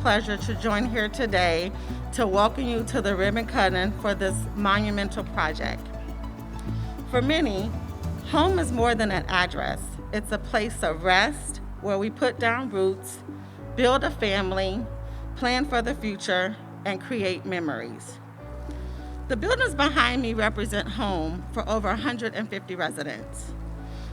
pleasure to join here today to welcome you to the ribbon cutting for this monumental project. For many, home is more than an address. It's a place of rest where we put down roots, build a family, plan for the future, and create memories. The buildings behind me represent home for over 150 residents.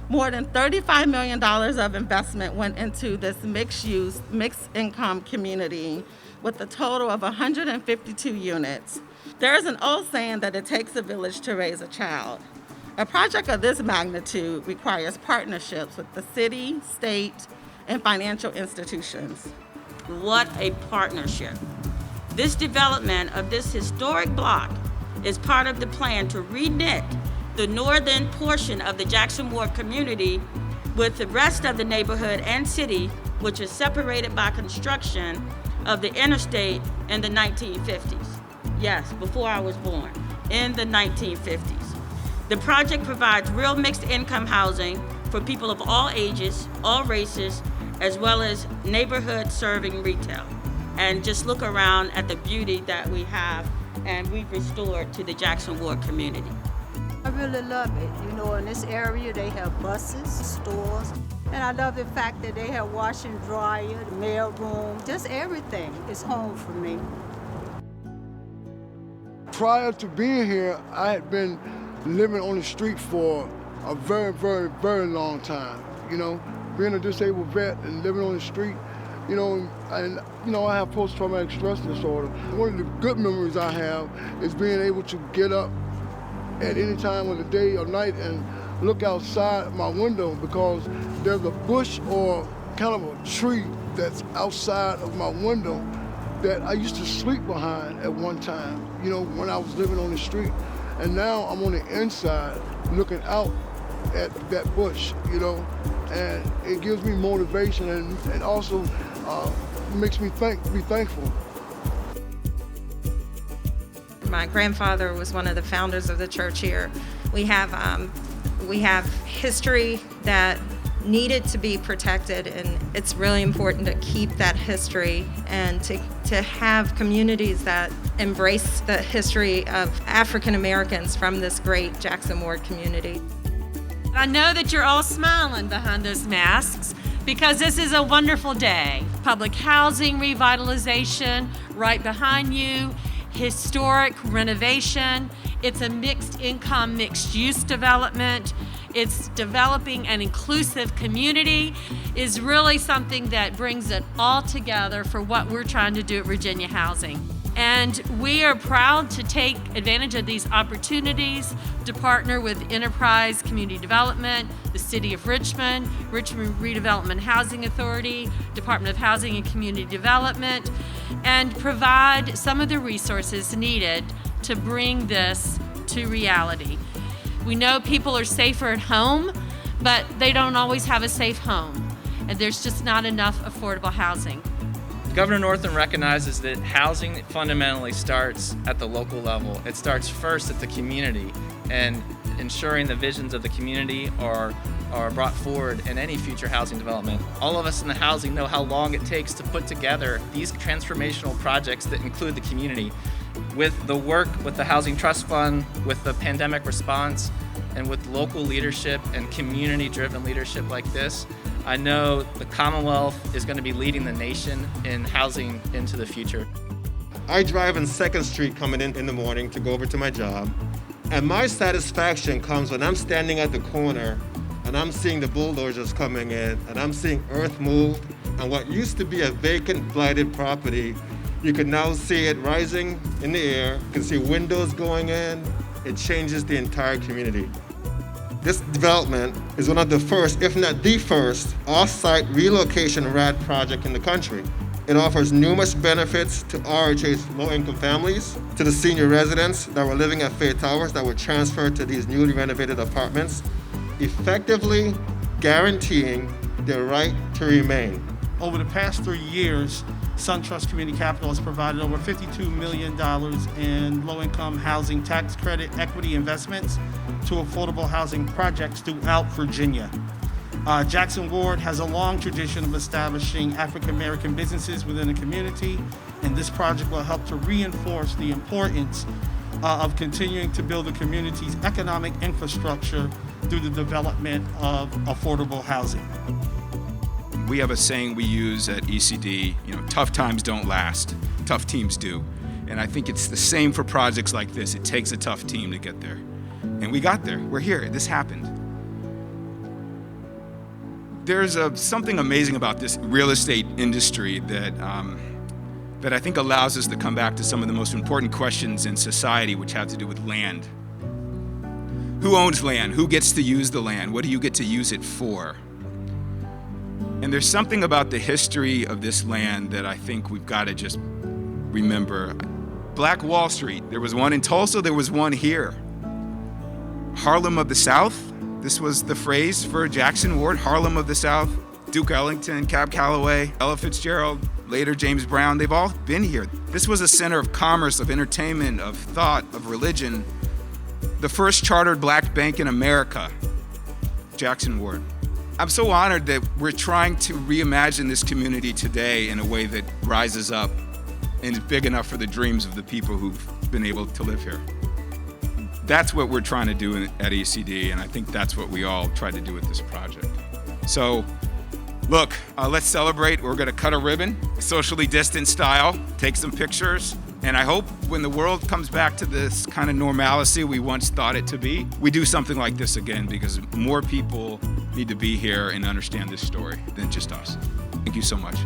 More than $35 million of investment went into this mixed-use, mixed-income community with a total of 152 units. There is an old saying that it takes a village to raise a child. A project of this magnitude requires partnerships with the city, state, and financial institutions. What a partnership. This development of this historic block is part of the plan to reknit the northern portion of the Jackson Ward community with the rest of the neighborhood and city, which is separated by construction of the interstate in the 1950s. Yes, before I was born, in the 1950s. The project provides real mixed income housing for people of all ages, all races, as well as neighborhood serving retail. And just look around at the beauty that we have and we've restored to the Jackson Ward community. I really love it. You know, in this area they have buses, stores, and I love the fact that they have washer and dryer, the mail room, just everything is home for me. Prior to being here, I had been living on the street for a very, very, very long time. You know, being a disabled vet and living on the street, I have post-traumatic stress disorder. One of the good memories I have is being able to get up at any time of the day or night and look outside my window because there's a bush or kind of a tree that's outside of my window that I used to sleep behind at one time, when I was living on the street. And now I'm on the inside looking out at that bush, and it gives me motivation and also makes me be thankful. My grandfather was one of the founders of the church here. We have history that needed to be protected, and it's really important to keep that history and to have communities that embrace the history of African Americans from this great Jackson Ward community. I know that you're all smiling behind those masks because this is a wonderful day. Public housing revitalization right behind you, historic renovation. It's a mixed income, mixed use development. It's developing an inclusive community is really something that brings it all together for what we're trying to do at Virginia Housing. And we are proud to take advantage of these opportunities to partner with Enterprise Community Development, the City of Richmond, Richmond Redevelopment Housing Authority, Department of Housing and Community Development, and provide some of the resources needed to bring this to reality. We know people are safer at home, but they don't always have a safe home, and there's just not enough affordable housing. Governor Northam recognizes that housing fundamentally starts at the local level. It starts first at the community, and ensuring the visions of the community are brought forward in any future housing development. All of us in the housing know how long it takes to put together these transformational projects that include the community. With the work with the Housing Trust Fund, with the pandemic response, and with local leadership and community-driven leadership like this, I know the Commonwealth is going to be leading the nation in housing into the future. I drive on 2nd Street coming in the morning to go over to my job, and my satisfaction comes when I'm standing at the corner and I'm seeing the bulldozers coming in, and I'm seeing earth moved, and what used to be a vacant, blighted property, you can now see it rising in the air. You can see windows going in. It changes the entire community. This development is one of the first, if not the first, off-site relocation RAD project in the country. It offers numerous benefits to RHA's low-income families, to the senior residents that were living at Fay Towers that were transferred to these newly renovated apartments, effectively guaranteeing their right to remain. Over the past 3 years, SunTrust Community Capital has provided over $52 million in low-income housing tax credit equity investments to affordable housing projects throughout Virginia. Jackson Ward has a long tradition of establishing African American businesses within the community, and this project will help to reinforce the importance of continuing to build the community's economic infrastructure through the development of affordable housing. We have a saying we use at ECD, tough times don't last, tough teams do. And I think it's the same for projects like this. It takes a tough team to get there. And we got there, we're here, this happened. There's something amazing about this real estate industry that I think allows us to come back to some of the most important questions in society, which have to do with land. Who owns land? Who gets to use the land? What do you get to use it for? And there's something about the history of this land that I think we've got to just remember. Black Wall Street, there was one in Tulsa, there was one here. Harlem of the South, this was the phrase for Jackson Ward, Harlem of the South. Duke Ellington, Cab Calloway, Ella Fitzgerald, later James Brown, they've all been here. This was a center of commerce, of entertainment, of thought, of religion. The first chartered black bank in America, Jackson Ward. I'm so honored that we're trying to reimagine this community today in a way that rises up and is big enough for the dreams of the people who've been able to live here. That's what we're trying to do at ECD, and I think that's what we all tried to do with this project. So, look, let's celebrate. We're gonna cut a ribbon, socially distant style, take some pictures, and I hope when the world comes back to this kind of normalcy we once thought it to be, we do something like this again, because more people need to be here and understand this story than just us. Thank you so much.